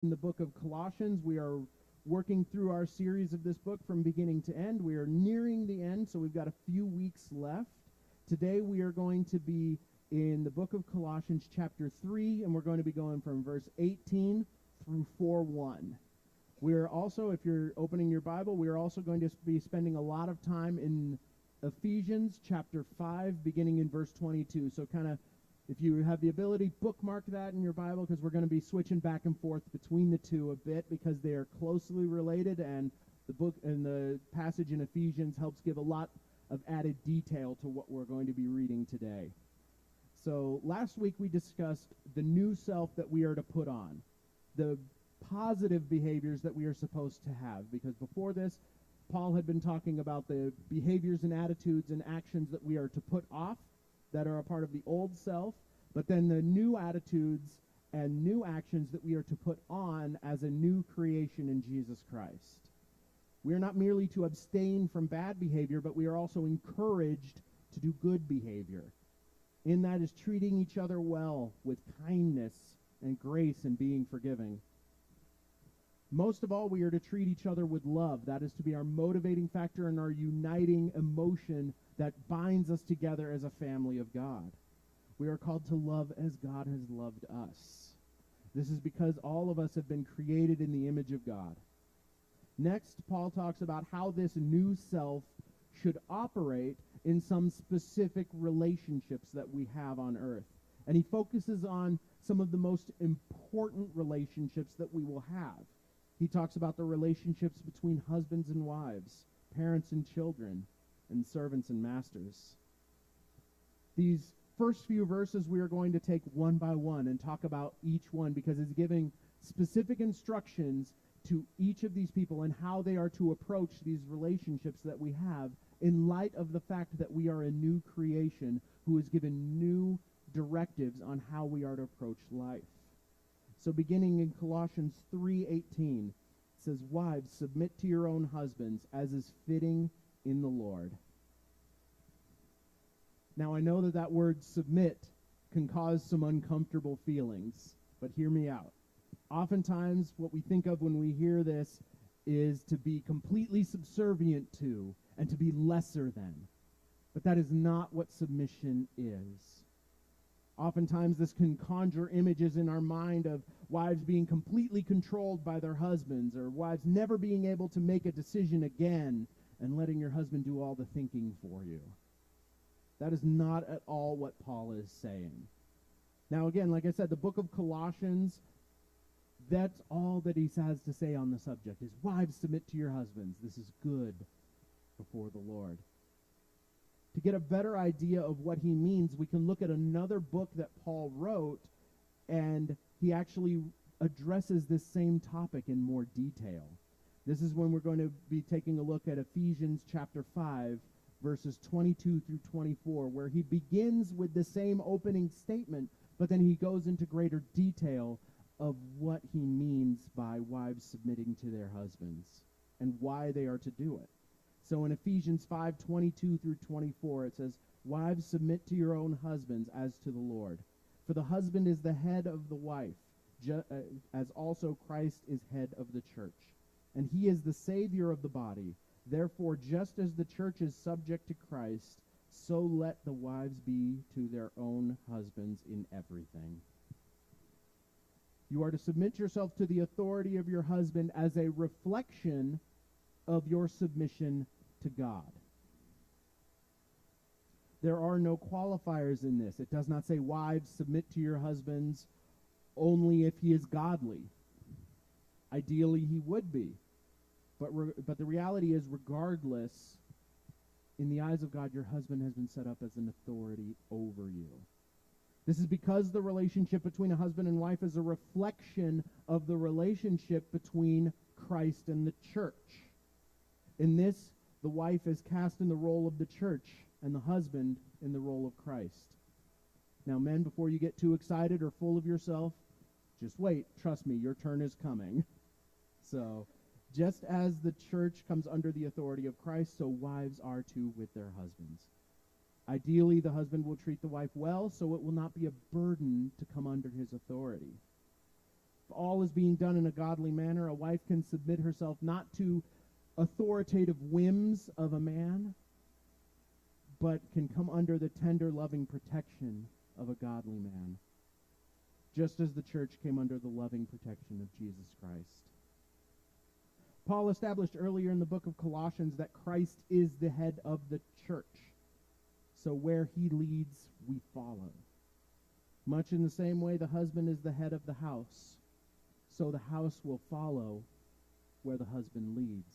in the book of Colossians. We are working through our series of this book from beginning to end. We are nearing the end, so we've got a few weeks left. Today we are going to be in the book of Colossians chapter 3, and we're going to be going from verse 18 through 4:1. We are also, if you're opening your Bible, we are also going to be spending a lot of time in Ephesians chapter 5, beginning in verse 22. So kind of, if you have the ability, bookmark that in your Bible, because we're going to be switching back and forth between the two a bit because they are closely related, and the book and the passage in Ephesians helps give a lot of added detail to what we're going to be reading today. So last week we discussed the new self that we are to put on, the positive behaviors that we are supposed to have, because before this, Paul had been talking about the behaviors and attitudes and actions that we are to put off, that are a part of the old self, but then the new attitudes and new actions that we are to put on as a new creation in Jesus Christ. We are not merely to abstain from bad behavior, but we are also encouraged to do good behavior. In that is treating each other well with kindness and grace and being forgiving. Most of all, we are to treat each other with love. That is to be our motivating factor and our uniting emotion that binds us together as a family of God. We are called to love as God has loved us. This is because all of us have been created in the image of God. Next, Paul talks about how this new self should operate in some specific relationships that we have on earth. And he focuses on some of the most important relationships that we will have. He talks about the relationships between husbands and wives, parents and children, and servants and masters. These first few verses we are going to take one by one and talk about each one, because it's giving specific instructions to each of these people and how they are to approach these relationships that we have in light of the fact that we are a new creation who is given new directives on how we are to approach life. So beginning in Colossians 3:18, it says, "Wives, submit to your own husbands as is fitting in the Lord." Now I know that that word submit can cause some uncomfortable feelings, but hear me out. Oftentimes what we think of when we hear this is to be completely subservient to and to be lesser than. But that is not what submission is. Oftentimes this can conjure images in our mind of wives being completely controlled by their husbands, or wives never being able to make a decision again and letting your husband do all the thinking for you. That is not at all what Paul is saying. Now again, like I said, the book of Colossians, that's all that he has to say on the subject is, wives, submit to your husbands. This is good before the Lord. To get a better idea of what he means, we can look at another book that Paul wrote, and he actually addresses this same topic in more detail. This is when we're going to be taking a look at Ephesians chapter 5, verses 22 through 24, where he begins with the same opening statement, but then he goes into greater detail of what he means by wives submitting to their husbands and why they are to do it. So in Ephesians 5:22 through 24, it says, "Wives, submit to your own husbands as to the Lord. For the husband is the head of the wife, as also Christ is head of the church. And he is the Savior of the body. Therefore, just as the church is subject to Christ, so let the wives be to their own husbands in everything." You are to submit yourself to the authority of your husband as a reflection of your submission to God. There are no qualifiers in this. It does not say, wives, submit to your husbands only if he is godly. Ideally, he would be. But the reality is, regardless, in the eyes of God, your husband has been set up as an authority over you. This is because the relationship between a husband and wife is a reflection of the relationship between Christ and the church. In this, the wife is cast in the role of the church and the husband in the role of Christ. Now, men, before you get too excited or full of yourself, just wait. Trust me, your turn is coming. So, just as the church comes under the authority of Christ, so wives are too with their husbands. Ideally, the husband will treat the wife well, so it will not be a burden to come under his authority. all is being done in a godly manner, a wife can submit herself not to authoritative whims of a man, but can come under the tender, loving protection of a godly man, just as the church came under the loving protection of Jesus Christ. Paul established earlier in the book of Colossians that Christ is the head of the church. So where he leads, we follow. Much in the same way, the husband is the head of the house. So the house will follow where the husband leads.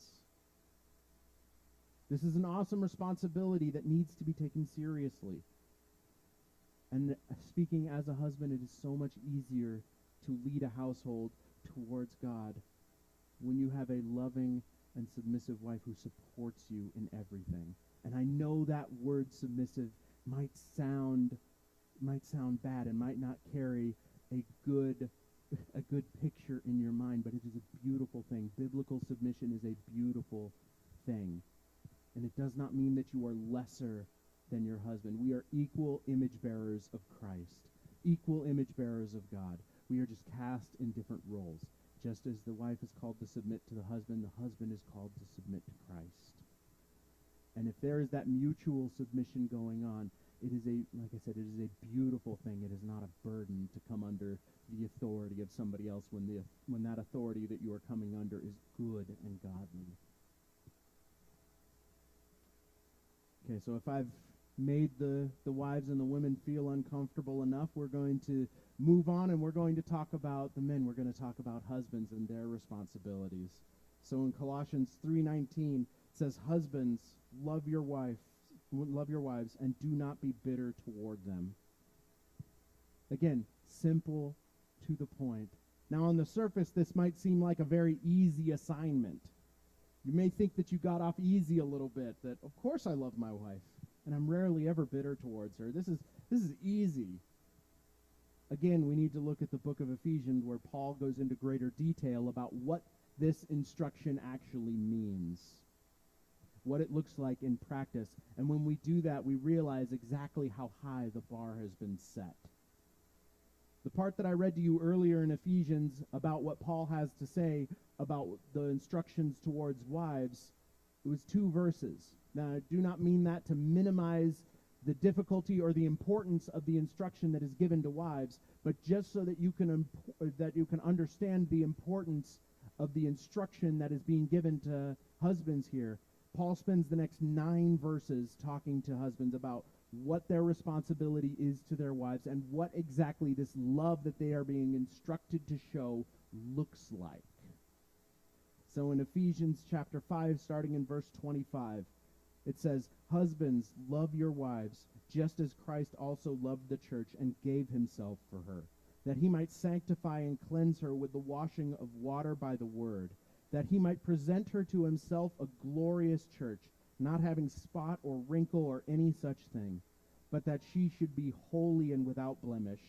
This is an awesome responsibility that needs to be taken seriously. And speaking as a husband, it is so much easier to lead a household towards God when you have a loving and submissive wife who supports you in everything. And I know that word submissive might sound bad and might not carry a good picture in your mind, but it is a beautiful thing. Biblical submission is a beautiful thing. And it does not mean that you are lesser than your husband. We are equal image bearers of Christ, equal image bearers of God. We are just cast in different roles. Just as the wife is called to submit to the husband is called to submit to Christ. And if there is that mutual submission going on, it is like I said, it is a beautiful thing. It is not a burden to come under the authority of somebody else when that authority that you are coming under is good and godly. Okay, so if I've made the wives and the women feel uncomfortable enough, we're going to move on and we're going to talk about the men. We're going to talk about husbands and their responsibilities. So in Colossians 3:19, it says, "Husbands, love your wives, and do not be bitter toward them." Again, simple, to the point. Now, on the surface, this might seem like a very easy assignment. You may think that you got off easy a little bit, that of course I love my wife, and I'm rarely ever bitter towards her. This is easy. Again, we need to look at the book of Ephesians where Paul goes into greater detail about what this instruction actually means, what it looks like in practice. And when we do that, we realize exactly how high the bar has been set. The part that I read to you earlier in Ephesians about what Paul has to say about the instructions towards wives, it was 2 verses. Now, I do not mean that to minimize the difficulty or the importance of the instruction that is given to wives, but just so that you can understand the importance of the instruction that is being given to husbands here. Paul spends the next 9 verses talking to husbands about what their responsibility is to their wives and what exactly this love that they are being instructed to show looks like. So in Ephesians chapter 5, starting in verse 25, it says, "Husbands, love your wives, just as Christ also loved the church and gave himself for her, that he might sanctify and cleanse her with the washing of water by the word, that he might present her to himself a glorious church, not having spot or wrinkle or any such thing, but that she should be holy and without blemish.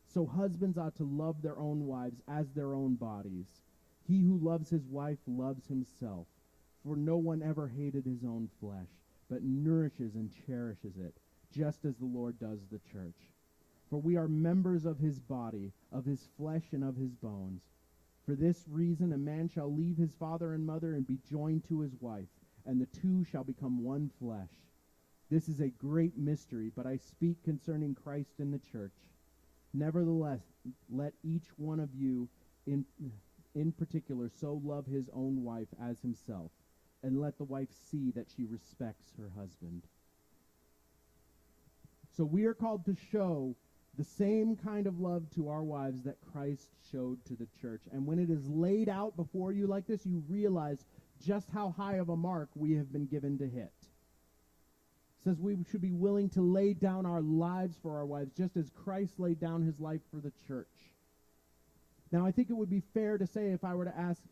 So husbands ought to love their own wives as their own bodies. He who loves his wife loves himself, for no one ever hated his own flesh, but nourishes and cherishes it, just as the Lord does the church. For we are members of his body, of his flesh and of his bones. For this reason a man shall leave his father and mother and be joined to his wife, and the two shall become one flesh. This is a great mystery, but I speak concerning Christ and the church. Nevertheless, let each one of you in particular so love his own wife as himself, and let the wife see that she respects her husband." So we are called to show the same kind of love to our wives that Christ showed to the church. And when it is laid out before you like this, you realize just how high of a mark we have been given to hit. It says we should be willing to lay down our lives for our wives, just as Christ laid down his life for the church. Now, I think it would be fair to say, if I were to ask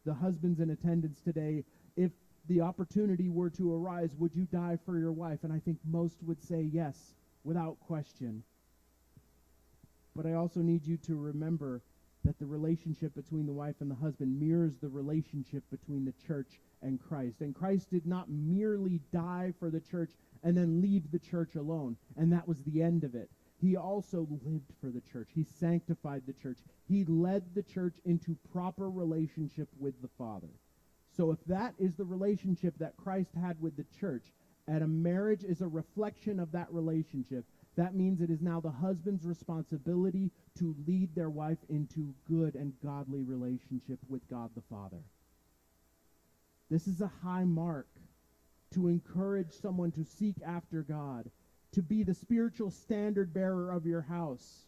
the husbands in attendance today, if the opportunity were to arise, would you die for your wife? And I think most would say yes, without question. But I also need you to remember that the relationship between the wife and the husband mirrors the relationship between the church and Christ. And Christ did not merely die for the church and then leave the church alone, and that was the end of it. he also lived for the church. He sanctified the church. He led the church into proper relationship with the Father. So if that is the relationship that Christ had with the church, and a marriage is a reflection of that relationship, that means it is now the husband's responsibility to lead their wife into good and godly relationship with God the Father. This is a high mark to encourage someone to seek after God, to be the spiritual standard bearer of your house.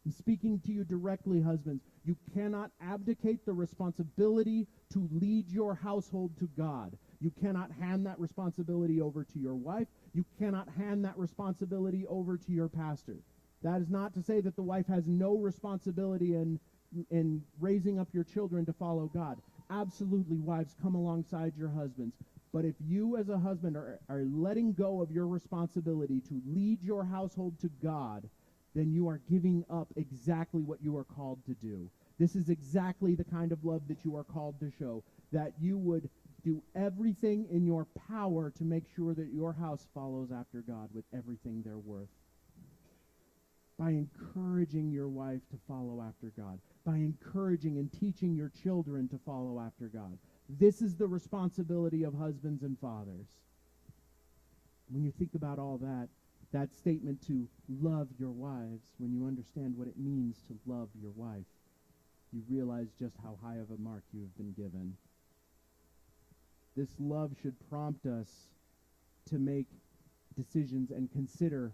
I'm speaking to you directly, husbands. You cannot abdicate the responsibility to lead your household to God. You cannot hand that responsibility over to your wife. You cannot hand that responsibility over to your pastor. That is not to say that the wife has no responsibility in raising up your children to follow God. Absolutely, wives, come alongside your husbands. But if you as a husband are letting go of your responsibility to lead your household to God, then you are giving up exactly what you are called to do. This is exactly the kind of love that you are called to show, that you would do everything in your power to make sure that your house follows after God with everything they're worth. By encouraging your wife to follow after God, by encouraging and teaching your children to follow after God. This is the responsibility of husbands and fathers. When you think about all that, that statement to love your wives, when you understand what it means to love your wife, you realize just how high of a mark you have been given. This love should prompt us to make decisions and consider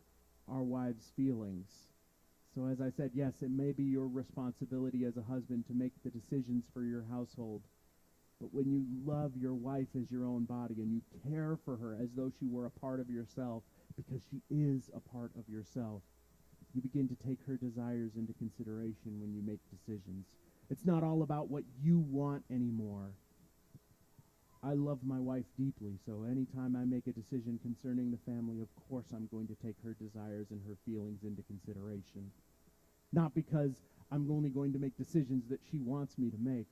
our wives' feelings. So as I said, yes, it may be your responsibility as a husband to make the decisions for your household. But when you love your wife as your own body and you care for her as though she were a part of yourself, because she is a part of yourself, you begin to take her desires into consideration when you make decisions. It's not all about what you want anymore. I love my wife deeply, so anytime I make a decision concerning the family, of course I'm going to take her desires and her feelings into consideration. Not because I'm only going to make decisions that she wants me to make,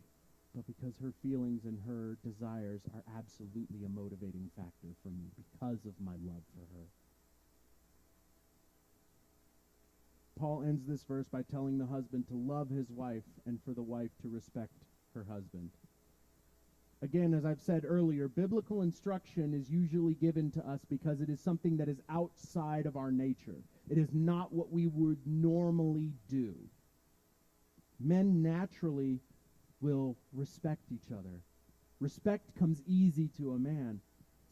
but because her feelings and her desires are absolutely a motivating factor for me because of my love for her. Paul ends this verse by telling the husband to love his wife and for the wife to respect her husband. Again, as I've said earlier, biblical instruction is usually given to us because it is something that is outside of our nature. It is not what we would normally do. Men naturally will respect each other. Respect comes easy to a man.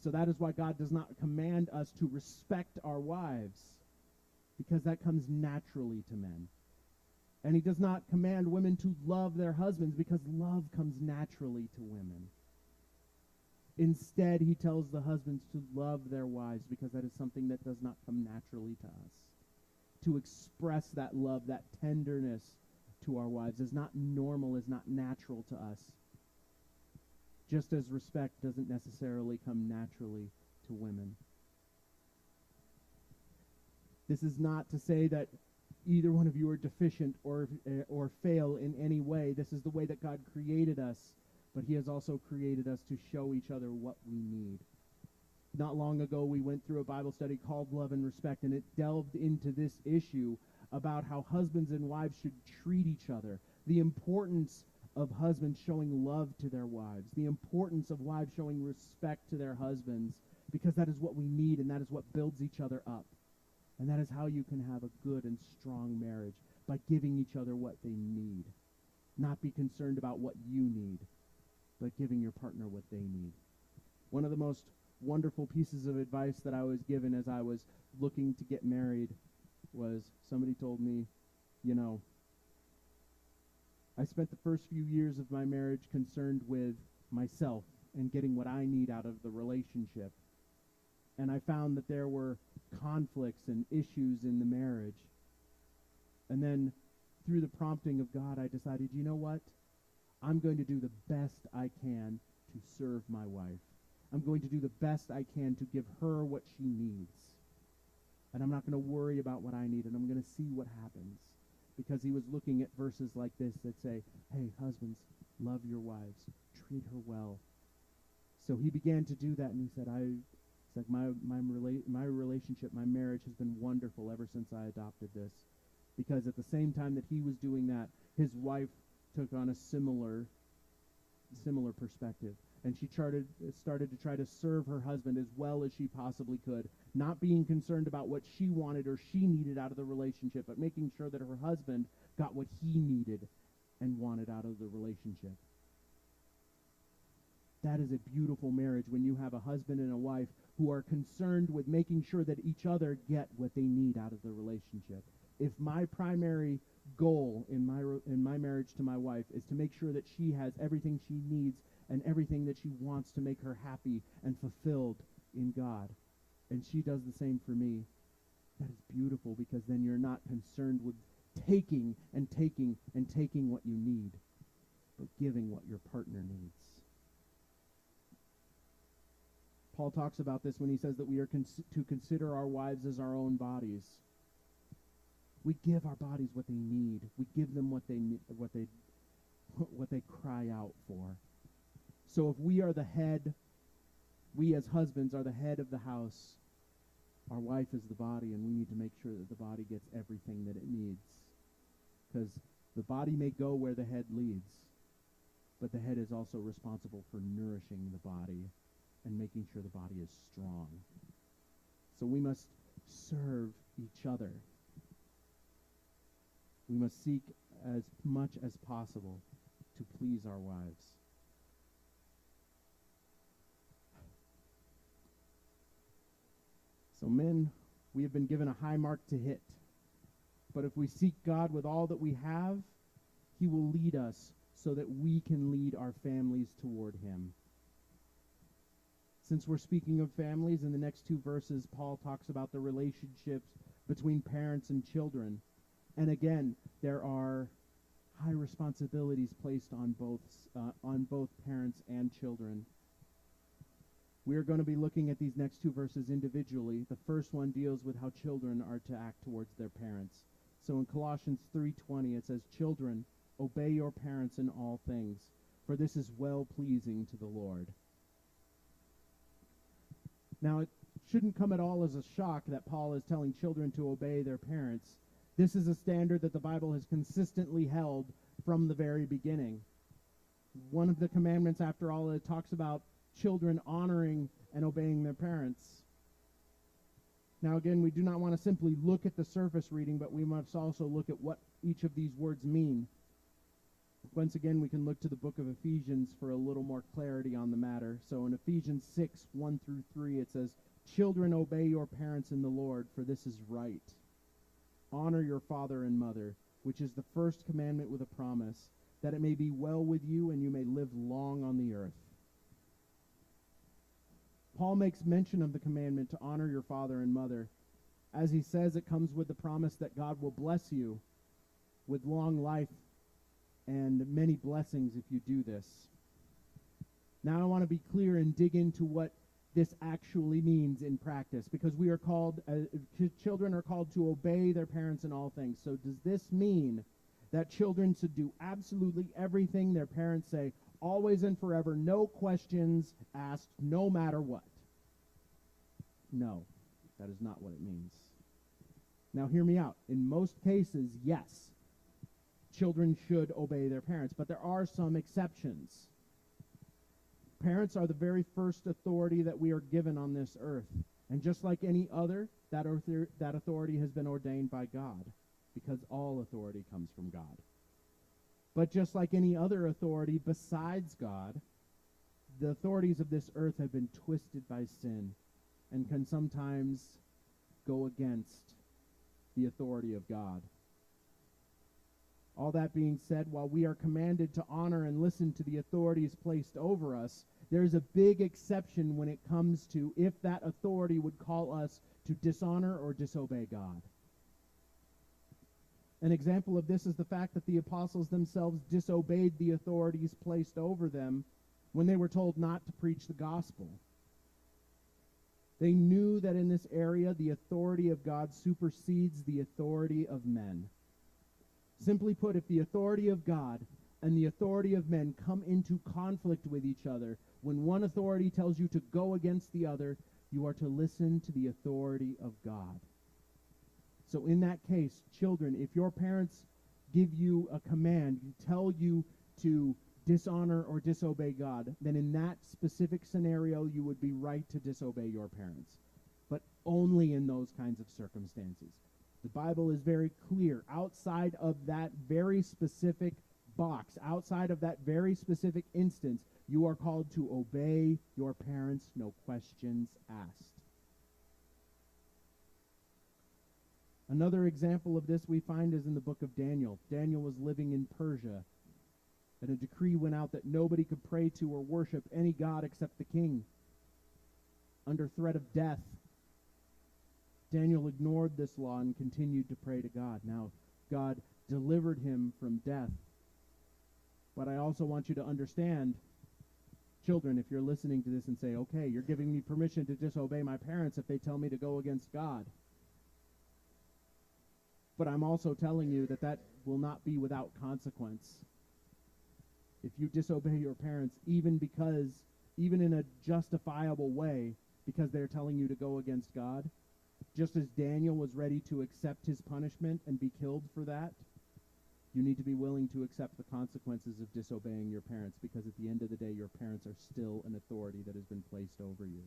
So that is why God does not command us to respect our wives, because that comes naturally to men. And he does not command women to love their husbands, because love comes naturally to women. Instead, he tells the husbands to love their wives, because that is something that does not come naturally to us. To express that love, that tenderness to our wives is not normal, is not natural to us. Just as respect doesn't necessarily come naturally to women. This is not to say that either one of you are deficient or fail in any way. This is the way that God created us, but he has also created us to show each other what we need. Not long ago, we went through a Bible study called Love and Respect, and it delved into this issue about how husbands and wives should treat each other, the importance of husbands showing love to their wives, the importance of wives showing respect to their husbands, because that is what we need, and that is what builds each other up. And that is how you can have a good and strong marriage, by giving each other what they need. Not be concerned about what you need, but giving your partner what they need. One of the most wonderful pieces of advice that I was given as I was looking to get married was somebody told me, I spent the first few years of my marriage concerned with myself and getting what I need out of the relationship. And I found that there were conflicts and issues in the marriage. And then through the prompting of God, I decided, you know what? I'm going to do the best I can to serve my wife. I'm going to do the best I can to give her what she needs. And I'm not going to worry about what I need, and I'm going to see what happens. Because he was looking at verses like this that say, hey, husbands, love your wives. Treat her well. So he began to do that, and he said, like my relationship, my marriage has been wonderful ever since I adopted this. Because at the same time that he was doing that, his wife took on a similar perspective. And she started to try to serve her husband as well as she possibly could, not being concerned about what she wanted or she needed out of the relationship, but making sure that her husband got what he needed and wanted out of the relationship. That is a beautiful marriage when you have a husband and a wife who are concerned with making sure that each other get what they need out of the relationship. If my primary goal in my marriage to my wife is to make sure that she has everything she needs and everything that she wants to make her happy and fulfilled in God, and she does the same for me, that is beautiful, because then you're not concerned with taking and taking and taking what you need, but giving what your partner needs. Paul talks about this when he says that we are to consider our wives as our own bodies. We give our bodies what they need. We give them what they cry out for. So if we are the head, we as husbands are the head of the house, our wife is the body, and we need to make sure that the body gets everything that it needs. Because the body may go where the head leads, but the head is also responsible for nourishing the body and making sure the body is strong. So we must serve each other. We must seek as much as possible to please our wives. So men, we have been given a high mark to hit. But if we seek God with all that we have, he will lead us so that we can lead our families toward him. Since we're speaking of families, in the next two verses, Paul talks about the relationships between parents and children. And again, there are high responsibilities placed on both parents and children. We are going to be looking at these next two verses individually. The first one deals with how children are to act towards their parents. So in Colossians 3:20, it says, "Children, obey your parents in all things, for this is well-pleasing to the Lord." Now, it shouldn't come at all as a shock that Paul is telling children to obey their parents. This is a standard that the Bible has consistently held from the very beginning. One of the commandments, after all, it talks about children honoring and obeying their parents. Now, again, we do not want to simply look at the surface reading, but we must also look at what each of these words mean. Once again, we can look to the book of Ephesians for a little more clarity on the matter. So in Ephesians 6:1-3, it says, "Children, obey your parents in the Lord, for this is right. Honor your father and mother, which is the first commandment with a promise, that it may be well with you and you may live long on the earth." Paul makes mention of the commandment to honor your father and mother. As he says, it comes with the promise that God will bless you with long life and many blessings if you do this. Now I want to be clear and dig into what this actually means in practice, because we are called, children are called to obey their parents in all things. So does this mean that children should do absolutely everything their parents say, always and forever, no questions asked, no matter what? No, that is not what it means. Now hear me out. In most cases, yes, children should obey their parents, but there are some exceptions. Parents are the very first authority that we are given on this earth. And just like any other, that authority has been ordained by God, because all authority comes from God. But just like any other authority besides God, the authorities of this earth have been twisted by sin and can sometimes go against the authority of God. All that being said, while we are commanded to honor and listen to the authorities placed over us, there's a big exception when it comes to if that authority would call us to dishonor or disobey God. An example of this is the fact that the apostles themselves disobeyed the authorities placed over them when they were told not to preach the gospel. They knew that in this area the authority of God supersedes the authority of men. Simply put, if the authority of God and the authority of men come into conflict with each other, when one authority tells you to go against the other, You are to listen to the authority of God. So in that case, children, if your parents give you a command, tell you to dishonor or disobey God, then in that specific scenario, you would be right to disobey your parents. But only in those kinds of circumstances. The Bible is very clear. Outside of that very specific box, outside of that very specific instance, you are called to obey your parents, no questions asked. Another example of this we find is in the book of Daniel. Daniel was living in Persia, and a decree went out that nobody could pray to or worship any god except the king, under threat of death. Daniel ignored this law and continued to pray to God. Now, God delivered him from death. But I also want you to understand, children, if you're listening to this and say, okay, you're giving me permission to disobey my parents if they tell me to go against God. But I'm also telling you that that will not be without consequence. If you disobey your parents, even in a justifiable way, because they're telling you to go against God, just as Daniel was ready to accept his punishment and be killed for that, you need to be willing to accept the consequences of disobeying your parents, because at the end of the day, your parents are still an authority that has been placed over you.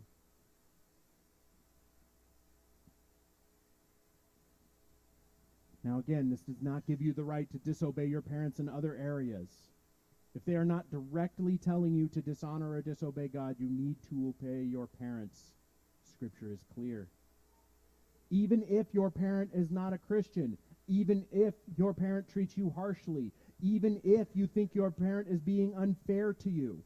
Now again, this does not give you the right to disobey your parents in other areas. If they are not directly telling you to dishonor or disobey God, you need to obey your parents. Scripture is clear. Even if your parent is not a Christian, even if your parent treats you harshly, even if you think your parent is being unfair to you,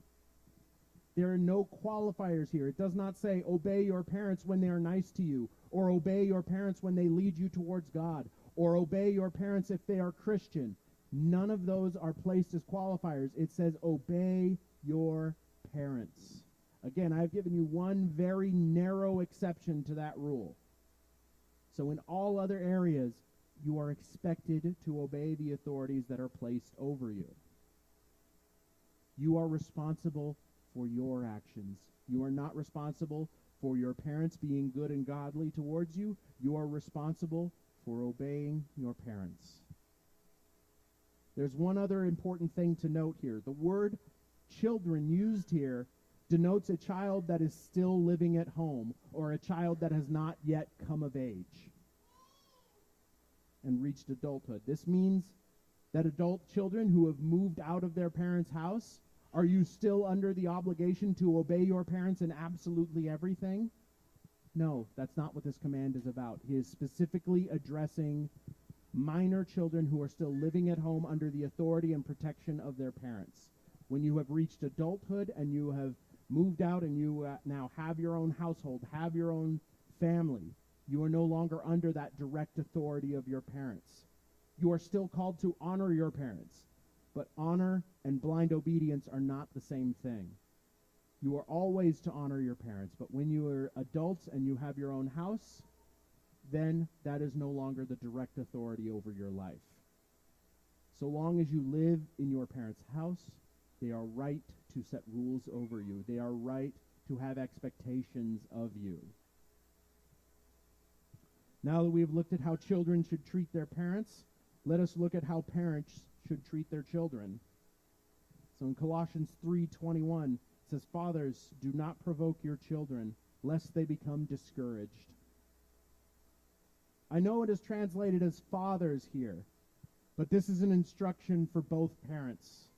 there are no qualifiers here. It does not say obey your parents when they are nice to you, or obey your parents when they lead you towards God, or obey your parents if they are Christian. None of those are placed as qualifiers. It says obey your parents. Again, I've given you one very narrow exception to that rule. So in all other areas, you are expected to obey the authorities that are placed over you. You are responsible for your actions. You are not responsible for your parents being good and godly towards you. You are responsible for obeying your parents. There's one other important thing to note here. The word children used here denotes a child that is still living at home, or a child that has not yet come of age and reached adulthood. This means that adult children who have moved out of their parents' house, are you still under the obligation to obey your parents in absolutely everything? No, that's not what this command is about. He is specifically addressing minor children who are still living at home under the authority and protection of their parents. When you have reached adulthood and you have moved out and you now have your own household, have your own family, you are no longer under that direct authority of your parents. You are still called to honor your parents, but honor and blind obedience are not the same thing. You are always to honor your parents, but when you are adults and you have your own house, then that is no longer the direct authority over your life. So long as you live in your parents' house, they are right to set rules over you. They are right to have expectations of you. Now that we've looked at how children should treat their parents, let us look at how parents should treat their children. So in Colossians 3:21, it says, "Fathers, do not provoke your children, lest they become discouraged." I know it is translated as fathers here, but this is an instruction for both parents.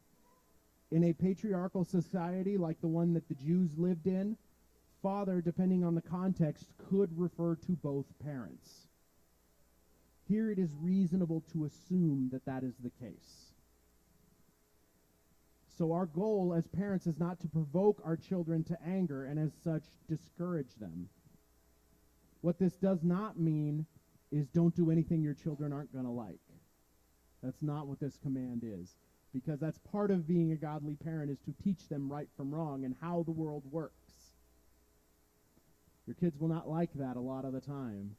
In a patriarchal society like the one that the Jews lived in, father, depending on the context, could refer to both parents. Here it is reasonable to assume that that is the case. So our goal as parents is not to provoke our children to anger and as such discourage them. What this does not mean is don't do anything your children aren't going to like. That's not what this command is, because that's part of being a godly parent, is to teach them right from wrong and how the world works. Your kids will not like that a lot of the time.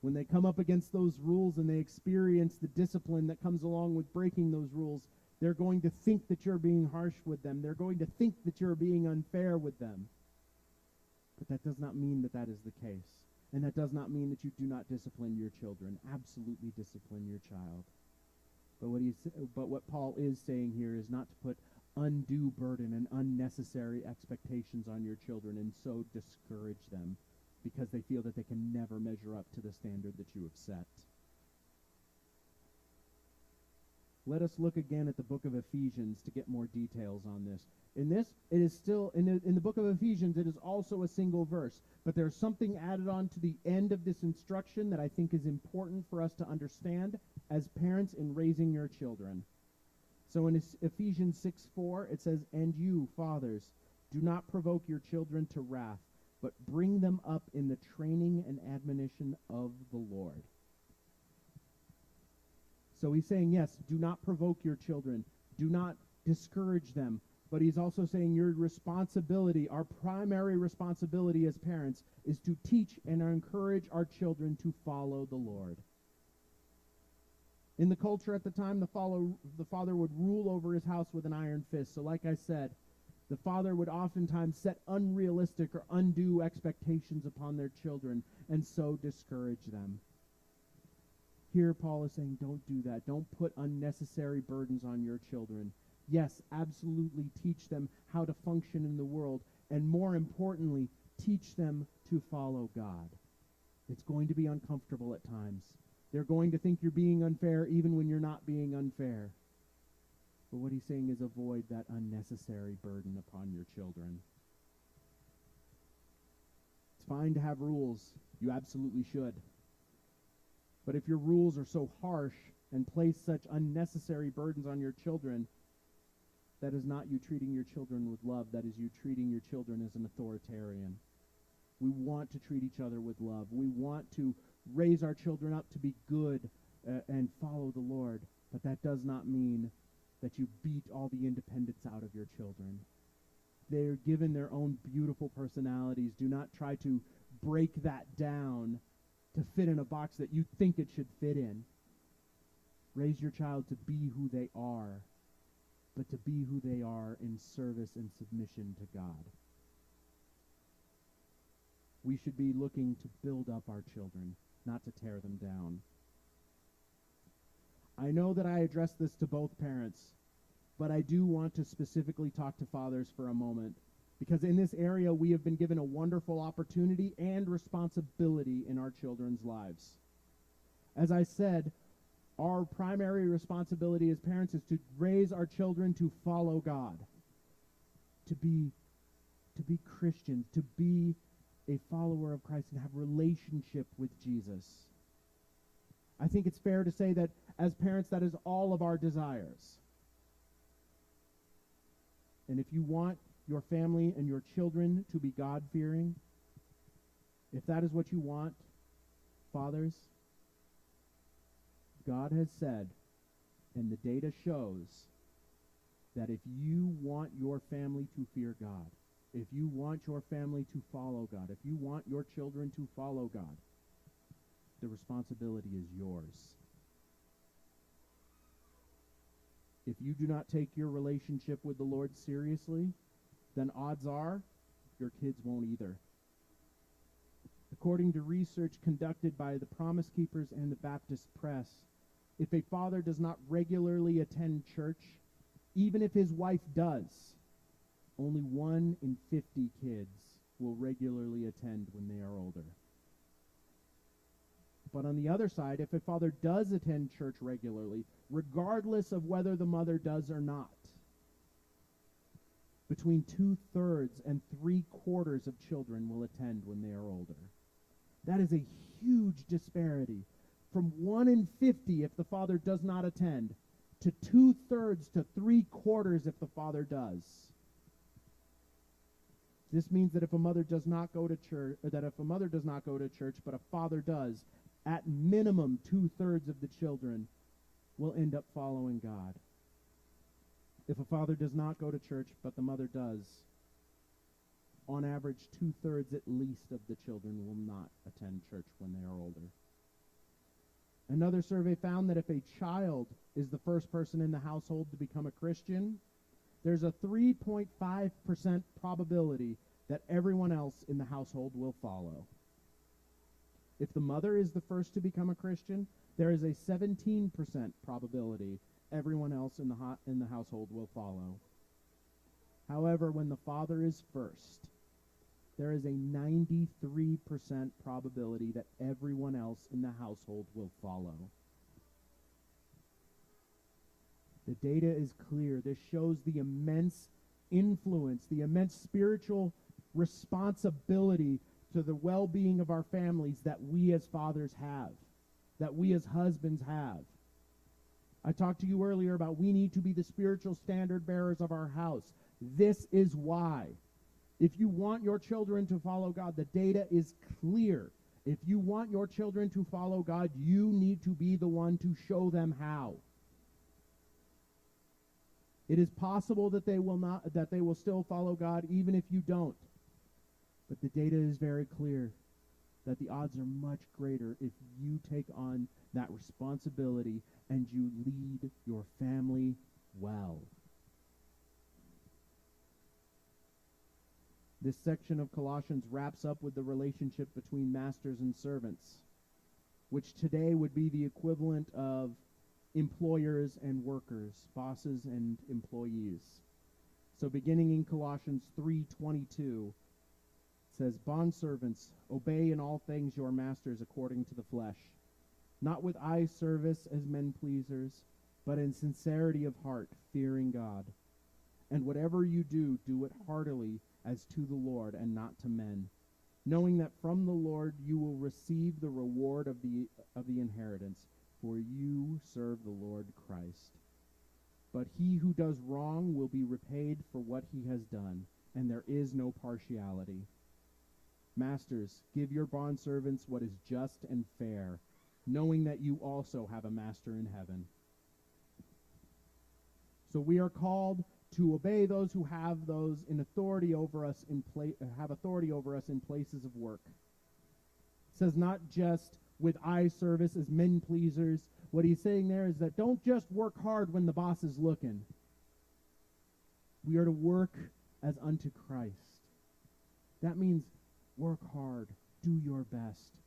When they come up against those rules and they experience the discipline that comes along with breaking those rules, they're going to think that you're being harsh with them. They're going to think that you're being unfair with them. But that does not mean that that is the case. And that does not mean that you do not discipline your children. Absolutely discipline your child. But what Paul is saying here is not to put undue burden and unnecessary expectations on your children and so discourage them because they feel that they can never measure up to the standard that you have set. Let us look again at the book of Ephesians to get more details on this. In this, it is still, in the book of Ephesians, it is also a single verse. But there's something added on to the end of this instruction that I think is important for us to understand as parents in raising your children. So in Ephesians 6:4, it says, "And you, fathers, do not provoke your children to wrath, but bring them up in the training and admonition of the Lord." So he's saying, yes, do not provoke your children. Do not discourage them. But he's also saying your responsibility, our primary responsibility as parents, is to teach and encourage our children to follow the Lord. In the culture at the time, the father would rule over his house with an iron fist. So like I said, the father would oftentimes set unrealistic or undue expectations upon their children and so discourage them. Here Paul is saying, don't do that. Don't put unnecessary burdens on your children. Yes, absolutely teach them how to function in the world, and more importantly, teach them to follow God. It's going to be uncomfortable at times. They're going to think you're being unfair even when you're not being unfair. But what he's saying is avoid that unnecessary burden upon your children. It's fine to have rules. You absolutely should. But if your rules are so harsh and place such unnecessary burdens on your children, that is not you treating your children with love. That is you treating your children as an authoritarian. We want to treat each other with love. We want to raise our children up to be good and follow the Lord. But that does not mean that you beat all the independence out of your children. They are given their own beautiful personalities. Do not try to break that down to fit in a box that you think it should fit in. Raise your child to be who they are, but to be who they are in service and submission to God. We should be looking to build up our children, not to tear them down. I know that I address this to both parents, but I do want to specifically talk to fathers for a moment, because in this area we have been given a wonderful opportunity and responsibility in our children's lives. As I said, our primary responsibility as parents is to raise our children to follow God, to be Christians, to be a follower of Christ and have relationship with Jesus. I think it's fair to say that as parents, that is all of our desires. And if you want your family and your children to be God-fearing, if that is what you want, fathers, God has said, and the data shows, that if you want your family to fear God, if you want your family to follow God, if you want your children to follow God, the responsibility is yours. If you do not take your relationship with the Lord seriously, then odds are your kids won't either. According to research conducted by the Promise Keepers and the Baptist Press, if a father does not regularly attend church, even if his wife does, only 1 in 50 kids will regularly attend when they are older. But on the other side, if a father does attend church regularly, regardless of whether the mother does or not, between 2/3 and 3/4 of children will attend when they are older. That is a huge disparity. From 1 in 50 if the father does not attend, to 2/3 to 3/4 if the father does. This means that if a mother does not go to church, or that if a mother does not go to church, but a father does, at minimum 2/3 of the children will end up following God. If a father does not go to church, but the mother does, on average 2/3 at least of the children will not attend church when they are older. Another survey found that if a child is the first person in the household to become a Christian, there's a 3.5% probability that everyone else in the household will follow. If the mother is the first to become a Christian, there is a 17% probability everyone else in the household will follow. However, when the father is first, there is a 93% probability that everyone else in the household will follow. The data is clear. This shows the immense influence, the immense spiritual responsibility to the well-being of our families that we as fathers have, that we as husbands have. I talked to you earlier about we need to be the spiritual standard bearers of our house. This is why. If you want your children to follow God, the data is clear. If you want your children to follow God, you need to be the one to show them how. It is possible that they will still follow God even if you don't. But the data is very clear that the odds are much greater if you take on that responsibility and you lead your family well. This section of Colossians wraps up with the relationship between masters and servants, which today would be the equivalent of employers and workers, bosses and employees. So beginning in Colossians 3:22, it says, "Bondservants, obey in all things your masters according to the flesh, not with eye service as men pleasers, but in sincerity of heart, fearing God. And whatever you do, do it heartily as to the Lord and not to men, knowing that from the Lord you will receive the reward of the inheritance, for you serve the Lord Christ. But he who does wrong will be repaid for what he has done, and there is no partiality. Masters, give your bondservants what is just and fair, knowing that you also have a master in heaven." So we are called to obey those who have those in authority over us have authority over us in places of work. It says not just with eye service as men pleasers. What he's saying there is that don't just work hard when the boss is looking. We are to work as unto Christ. That means work hard, do your best.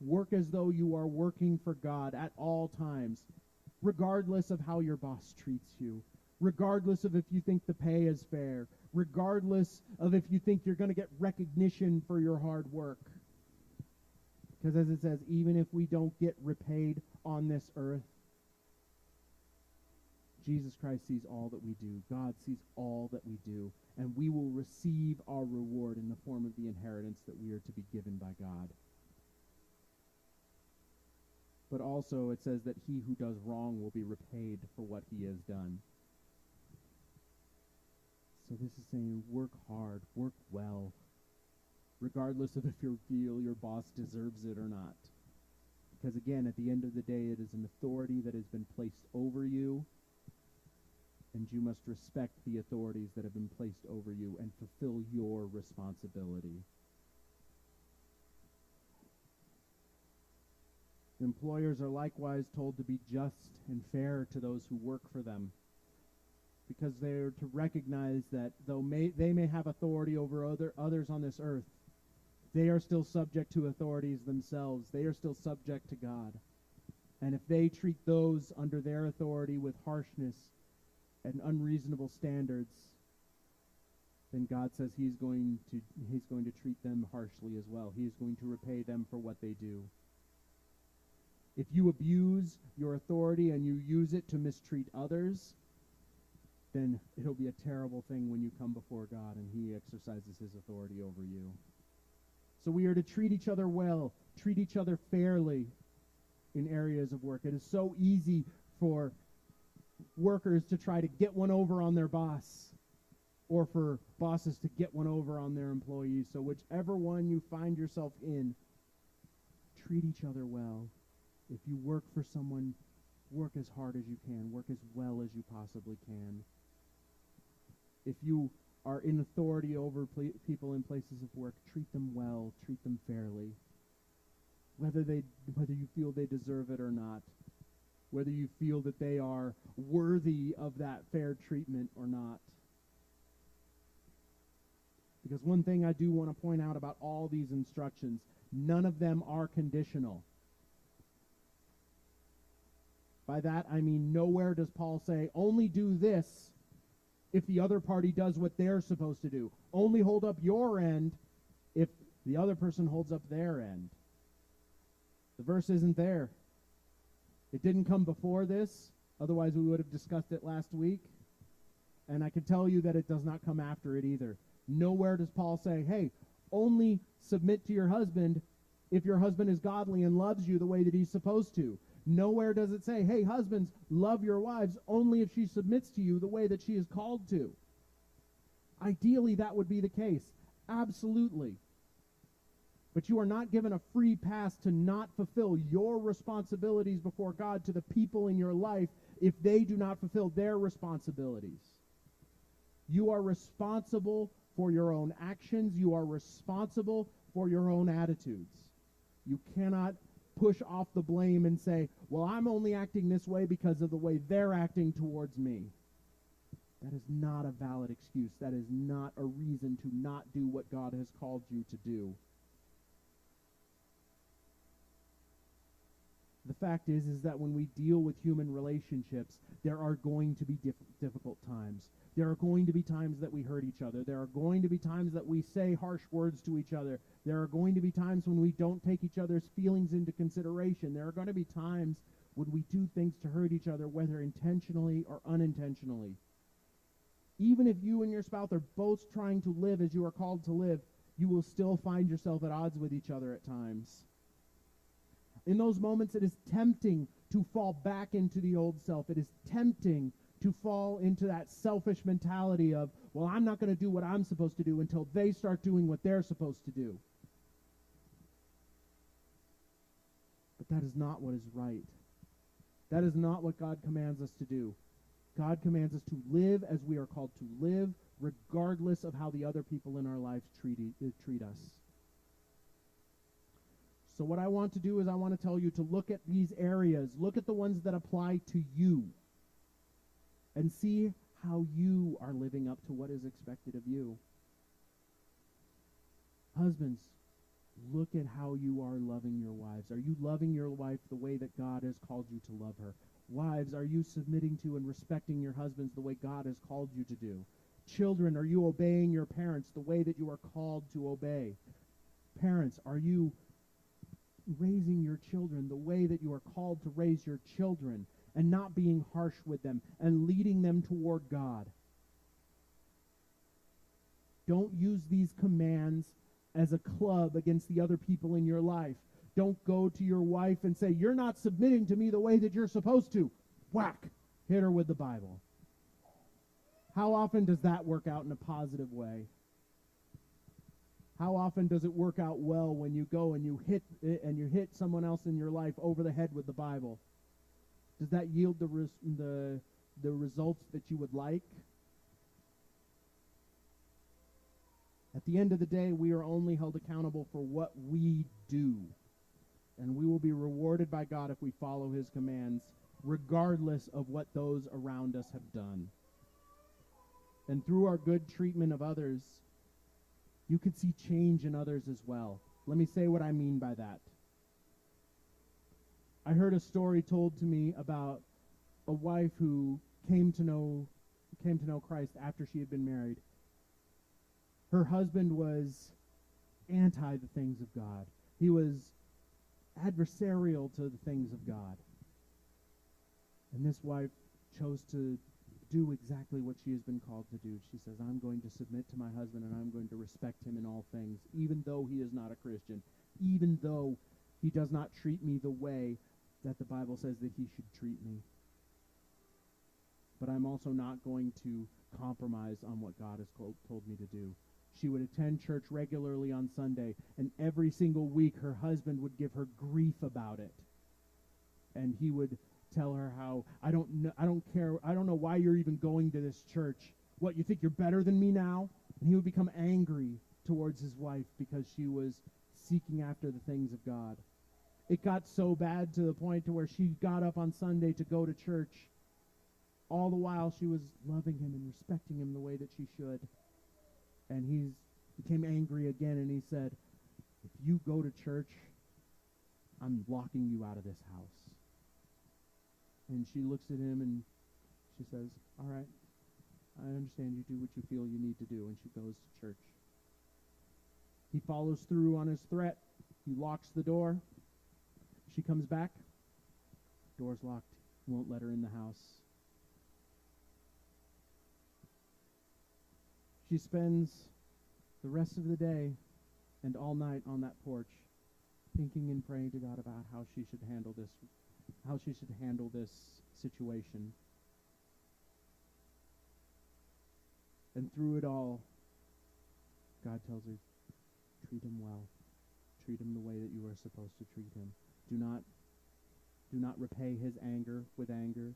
Work as though you are working for God at all times, regardless of how your boss treats you, regardless of if you think the pay is fair, regardless of if you think you're going to get recognition for your hard work. Because as it says, even if we don't get repaid on this earth, Jesus Christ sees all that we do. God sees all that we do. And we will receive our reward in the form of the inheritance that we are to be given by God. But also it says that he who does wrong will be repaid for what he has done. So this is saying work hard, work well, regardless of if you feel your boss deserves it or not. Because again, at the end of the day, it is an authority that has been placed over you, and you must respect the authorities that have been placed over you and fulfill your responsibility. Employers are likewise told to be just and fair to those who work for them, because they are to recognize that though they may have authority over others on this earth, they are still subject to authorities themselves. They are still subject to God. And if they treat those under their authority with harshness and unreasonable standards, then God says he's going to treat them harshly as well. He is going to repay them for what they do. If you abuse your authority and you use it to mistreat others, then it'll be a terrible thing when you come before God and he exercises his authority over you. So we are to treat each other well, treat each other fairly in areas of work. It is so easy for workers to try to get one over on their boss, or for bosses to get one over on their employees. So whichever one you find yourself in, treat each other well. If you work for someone, work as hard as you can, work as well as you possibly can. If you are in authority over people in places of work, treat them well, treat them fairly. Whether you feel they deserve it or not, whether you feel that they are worthy of that fair treatment or not. Because one thing I do want to point out about all these instructions, none of them are conditional. By that, I mean nowhere does Paul say, only do this if the other party does what they're supposed to do. Only hold up your end if the other person holds up their end. The verse isn't there. It didn't come before this, otherwise we would have discussed it last week. And I can tell you that it does not come after it either. Nowhere does Paul say, hey, only submit to your husband if your husband is godly and loves you the way that he's supposed to. Nowhere does it say, hey, husbands, love your wives only if she submits to you the way that she is called to. Ideally, that would be the case. Absolutely. But you are not given a free pass to not fulfill your responsibilities before God to the people in your life if they do not fulfill their responsibilities. You are responsible for your own actions. You are responsible for your own attitudes. You cannot push off the blame and say, well, I'm only acting this way because of the way they're acting towards me. That is not a valid excuse. That is not a reason to not do what God has called you to do. The fact is that when we deal with human relationships, there are going to be difficult times. There are going to be times that we hurt each other. There are going to be times that we say harsh words to each other. There are going to be times when we don't take each other's feelings into consideration. There are going to be times when we do things to hurt each other, whether intentionally or unintentionally. Even if you and your spouse are both trying to live as you are called to live, you will still find yourself at odds with each other at times. In those moments, it is tempting to fall back into the old self. It is tempting to fall into that selfish mentality of, well, I'm not going to do what I'm supposed to do until they start doing what they're supposed to do. But that is not what is right. That is not what God commands us to do. God commands us to live as we are called to live, regardless of how the other people in our lives treat us. So what I want to do is I want to tell you to look at these areas, look at the ones that apply to you, and see how you are living up to what is expected of you. Husbands, look at how you are loving your wives. Are you loving your wife the way that God has called you to love her? Wives, are you submitting to and respecting your husbands the way God has called you to do? Children, are you obeying your parents the way that you are called to obey? Parents, are you raising your children the way that you are called to raise your children and not being harsh with them and leading them toward God? Don't use these commands as a club against the other people in your life. Don't go to your wife and say, you're not submitting to me the way that you're supposed to. Whack! Hit her with the Bible. How often does that work out in a positive way? How often does it work out well when you go and you hit someone else in your life over the head with the Bible? Does that yield the results that you would like? At the end of the day, we are only held accountable for what we do. And we will be rewarded by God if we follow his commands, regardless of what those around us have done. And through our good treatment of others, you could see change in others as well. Let me say what I mean by that. I heard a story told to me about a wife who came to know Christ after she had been married. Her husband was anti the things of God. He was adversarial to the things of God. And this wife chose to do exactly what she has been called to do. She says, I'm going to submit to my husband and I'm going to respect him in all things, even though he is not a Christian, even though he does not treat me the way that the Bible says that he should treat me. But I'm also not going to compromise on what God has told me to do. She would attend church regularly on Sunday, and every single week her husband would give her grief about it. And he would tell her how, I don't know why you're even going to this church. What, you think you're better than me now? And he would become angry towards his wife because she was seeking after the things of God. It got so bad to the point to where she got up on Sunday to go to church. All the while she was loving him and respecting him the way that she should. And he's became angry again, and he said, if you go to church, I'm locking you out of this house. And she looks at him and she says, all right, I understand you do what you feel you need to do. And she goes to church. He follows through on his threat. He locks the door. She comes back. Door's locked. Won't let her in the house. She spends the rest of the day and all night on that porch thinking and praying to God about how she should handle this situation. And through it all, God tells her, treat him well. Treat him the way that you are supposed to treat him. Do not repay his anger with anger.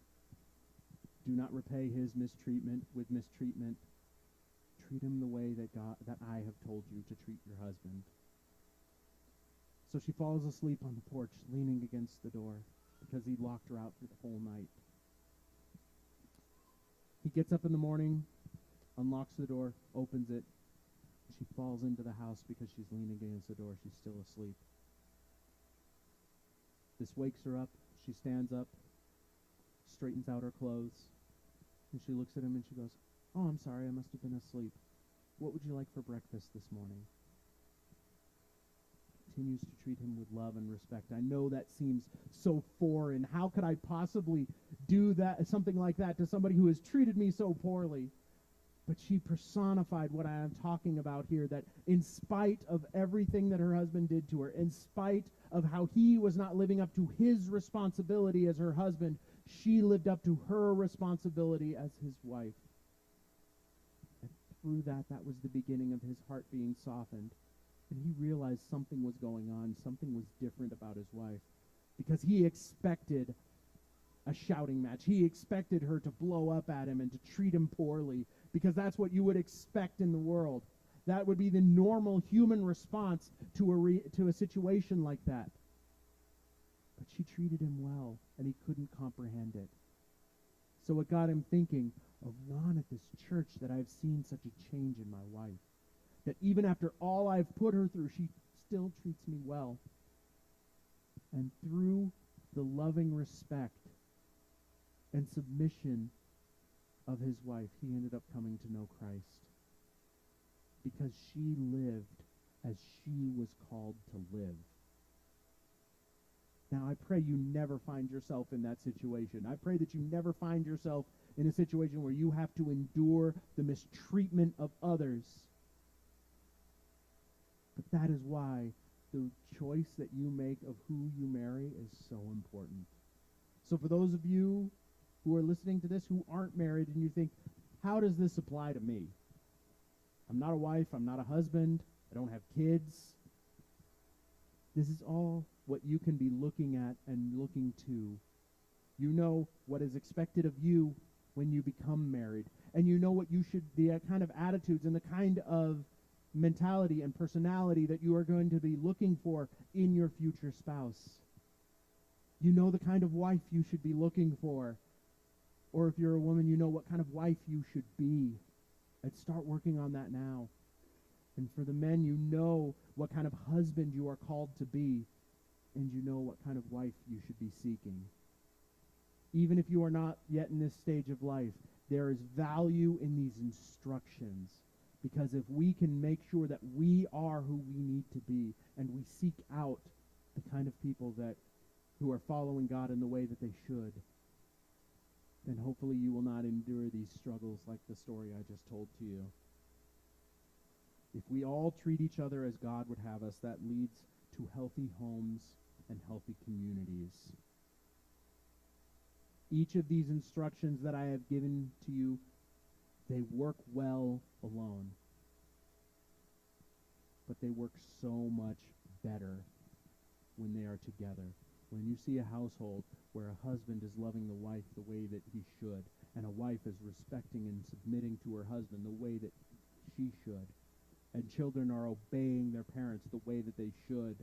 Do not repay his mistreatment with mistreatment. Treat him the way that I have told you to treat your husband. So she falls asleep on the porch, leaning against the door, because he locked her out for the whole night. He gets up in the morning, unlocks the door, opens it. She falls into the house because she's leaning against the door. She's still asleep. This wakes her up. She stands up, straightens out her clothes, and she looks at him and she goes, oh, I'm sorry, I must have been asleep. What would you like for breakfast this morning? Continues to treat him with love and respect. I know that seems so foreign. How could I possibly do that, something like that to somebody who has treated me so poorly? But she personified what I am talking about here, that in spite of everything that her husband did to her, in spite of how he was not living up to his responsibility as her husband, she lived up to her responsibility as his wife. And through that was the beginning of his heart being softened. And he realized something was going on, something was different about his wife, because he expected a shouting match. He expected her to blow up at him and to treat him poorly, because that's what you would expect in the world. That would be the normal human response to a situation like that. But she treated him well, and he couldn't comprehend it. So it got him thinking of Ron at this church, that I've seen such a change in my wife. That even after all I've put her through, she still treats me well. And through the loving respect and submission of his wife, he ended up coming to know Christ. Because she lived as she was called to live. Now, I pray you never find yourself in that situation. I pray that you never find yourself in a situation where you have to endure the mistreatment of others. But that is why the choice that you make of who you marry is so important. So for those of you who are listening to this who aren't married and you think, how does this apply to me? I'm not a wife, I'm not a husband, I don't have kids. This is all what you can be looking at and looking to. You know what is expected of you when you become married. And you know what you should, the kind of attitudes and the kind of mentality and personality that you are going to be looking for in your future spouse. You know the kind of wife you should be looking for. Or if you're a woman, you know what kind of wife you should be. And start working on that now. And for the men, you know what kind of husband you are called to be. And you know what kind of wife you should be seeking. Even if you are not yet in this stage of life, there is value in these instructions. Because if we can make sure that we are who we need to be, and we seek out the kind of people who are following God in the way that they should, then hopefully you will not endure these struggles like the story I just told to you. If we all treat each other as God would have us, that leads to healthy homes and healthy communities. Each of these instructions that I have given to you, they work well alone. But they work so much better when they are together. When you see a household where a husband is loving the wife the way that he should, and a wife is respecting and submitting to her husband the way that she should, and children are obeying their parents the way that they should,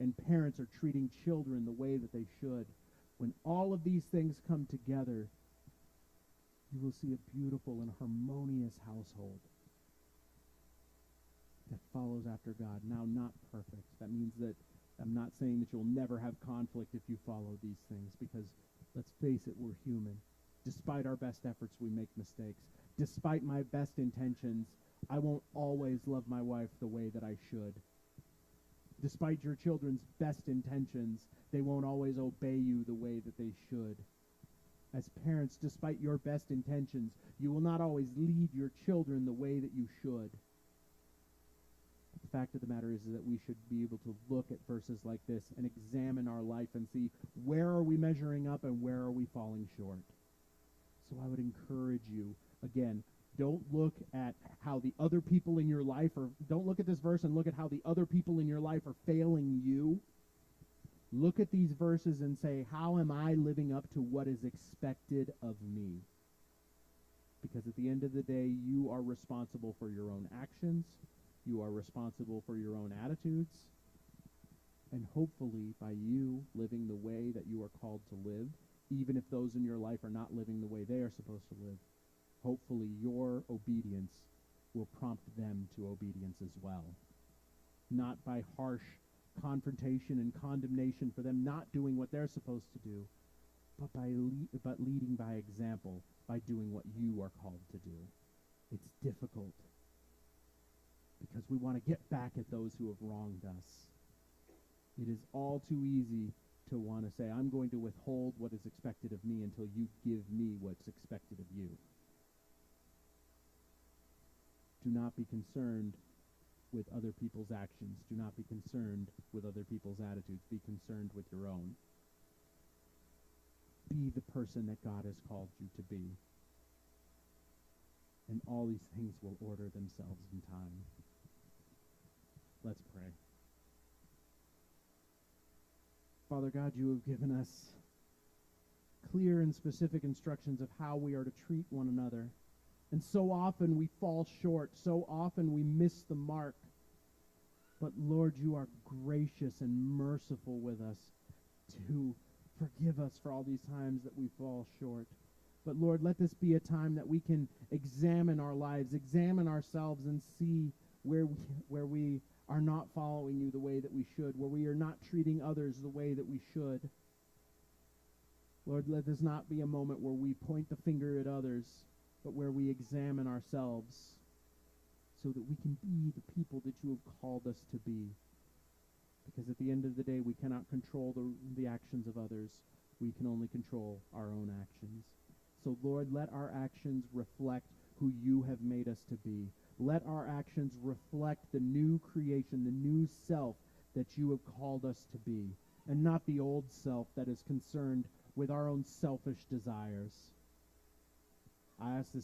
and parents are treating children the way that they should, when all of these things come together, you will see a beautiful and harmonious household. that follows after God. Now, not perfect. That means that I'm not saying that you'll never have conflict if you follow these things, because let's face it, we're human. Despite our best efforts, we make mistakes. Despite my best intentions, I won't always love my wife the way that I should. Despite your children's best intentions, they won't always obey you the way that they should. As parents, despite your best intentions, you will not always lead your children the way that you should. But the fact of the matter is that we should be able to look at verses like this and examine our life and see, where are we measuring up and where are we falling short? So I would encourage you, again, don't look at how the other people in your life are, don't look at this verse and look at how the other people in your life are failing you. Look at these verses and say, how am I living up to what is expected of me? Because at the end of the day, you are responsible for your own actions. You are responsible for your own attitudes. And hopefully, by you living the way that you are called to live, even if those in your life are not living the way they are supposed to live, hopefully your obedience will prompt them to obedience as well. Not by harsh confrontation and condemnation for them not doing what they're supposed to do, but leading by example, by doing what you are called to do. It's difficult because we want to get back at those who have wronged us. It is all too easy to want to say, I'm going to withhold what is expected of me until you give me what's expected of you. Do not be concerned with other people's actions. Do not be concerned with other people's attitudes. Be concerned with your own. Be the person that God has called you to be. And all these things will order themselves in time. Let's pray. Father God, you have given us clear and specific instructions of how we are to treat one another. And so often we fall short. So often we miss the mark. But Lord, you are gracious and merciful with us to forgive us for all these times that we fall short. But Lord, let this be a time that we can examine our lives, examine ourselves, and see where we are not following you the way that we should, where we are not treating others the way that we should. Lord, let this not be a moment where we point the finger at others, but where we examine ourselves so that we can be the people that you have called us to be. Because at the end of the day, we cannot control the actions of others. We can only control our own actions. So, Lord, let our actions reflect who you have made us to be. Let our actions reflect the new creation, the new self that you have called us to be, and not the old self that is concerned with our own selfish desires. I ask this